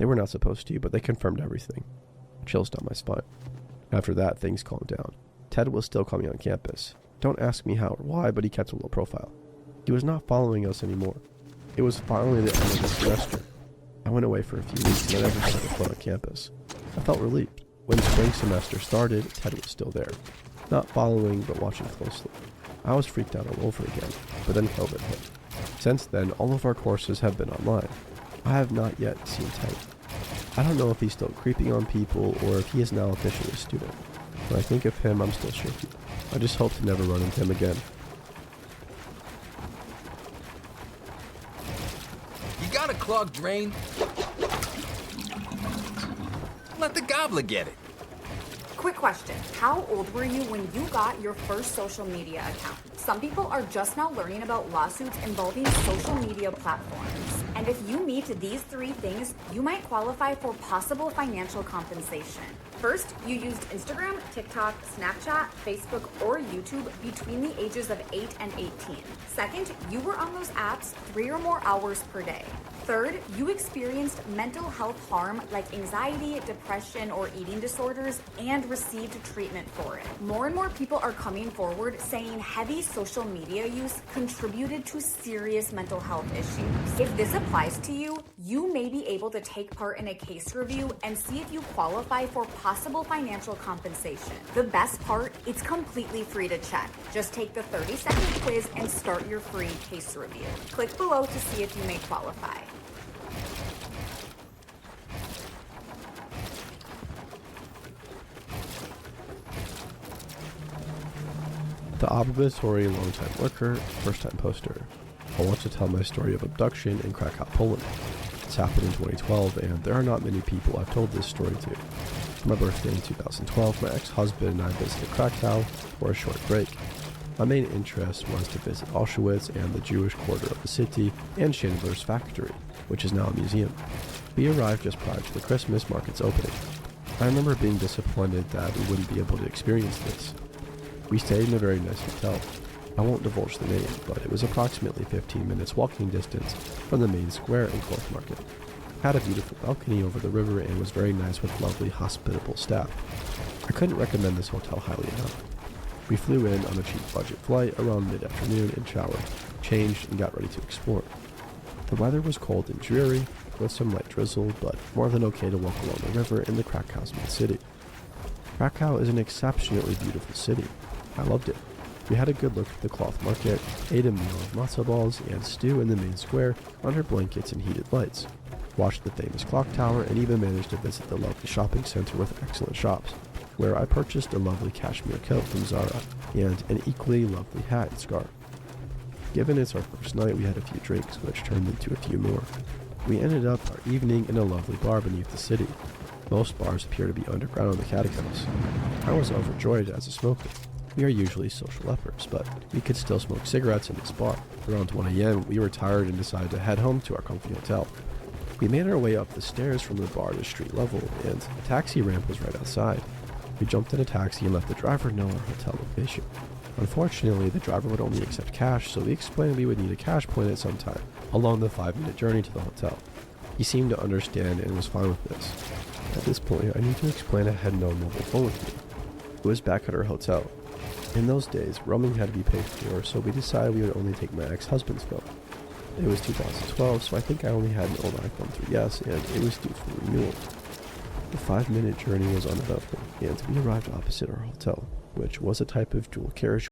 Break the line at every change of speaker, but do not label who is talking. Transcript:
They were not supposed to, but they confirmed everything. Chills down my spine. After that, things calmed down. Ted was still coming on campus. Don't ask me how or why, but he kept a low profile. He was not following us anymore. It was finally the end of the semester. I went away for a few weeks and I never set a foot on campus. I felt relieved. When spring semester started, Ted was still there. Not following, but watching closely. I was freaked out all over again, but then COVID hit. Since then, all of our courses have been online. I have not yet seen Ted. I don't know if he's still creeping on people or if he is now officially a student. When I think of him, I'm still shaky. I just hope to never run into him again.
You got a clogged drain? Let the gobbler get it.
Quick question. How old were you when you got your first social media account? Some people are just now learning about lawsuits involving social media platforms. And if you meet these 3 things, you might qualify for possible financial compensation. First, you used Instagram, TikTok, Snapchat, Facebook, or YouTube between the ages of 8 and 18. Second, you were on those apps 3 or more hours per day. Third, you experienced mental health harm like anxiety, depression, or eating disorders and received treatment for it. More and more people are coming forward saying heavy social media use contributed to serious mental health issues. If this applies to you, you may be able to take part in a case review and see if you qualify for possible financial compensation. The best part, it's completely free to check. Just take the 30-second quiz and start your free case review. Click below to see if you may qualify.
The obligatory long-time lurker, first-time poster. I want to tell my story of abduction in Krakow, Poland. This happened in 2012, and there are not many people I've told this story to. For my birthday in 2012, my ex-husband and I visited Krakow for a short break. My main interest was to visit Auschwitz and the Jewish quarter of the city, and Chandler's factory, which is now a museum. We arrived just prior to the Christmas market's opening. I remember being disappointed that we wouldn't be able to experience this. We stayed in a very nice hotel. I won't divulge the name, but it was approximately 15 minutes walking distance from the main square in Cloth Market. It had a beautiful balcony over the river and was very nice with lovely, hospitable staff. I couldn't recommend this hotel highly enough. We flew in on a cheap budget flight around mid-afternoon and showered, changed, and got ready to explore. The weather was cold and dreary, with some light drizzle, but more than okay to walk along the river in the Krakow's main city. Krakow is an exceptionally beautiful city. I loved it. We had a good look at the Cloth Market, ate a meal of matzo balls and stew in the main square under blankets and heated lights, watched the famous clock tower, and even managed to visit the lovely shopping center with excellent shops, where I purchased a lovely cashmere coat from Zara and an equally lovely hat and scarf. Given it's our first night, we had a few drinks, which turned into a few more. We ended up our evening in a lovely bar beneath the city. Most bars appear to be underground in the catacombs. I was overjoyed as a smoker. We are usually social lepers, but we could still smoke cigarettes in this bar. Around 1 a.m., we were tired and decided to head home to our comfy hotel. We made our way up the stairs from the bar to street level, and a taxi ramp was right outside. We jumped in a taxi and let the driver know our hotel location. Unfortunately, the driver would only accept cash, so we explained we would need a cash point at some time along the 5-minute journey to the hotel. He seemed to understand and was fine with this. At this point, I need to explain I had no mobile phone with me. It was back at our hotel. In those days, roaming had to be paid for, so we decided we would only take my ex-husband's phone. It was 2012, so I think I only had an old iPhone 3GS, and it was due for renewal. The 5-minute journey was uneventful, and we arrived opposite our hotel, which was a type of dual carriage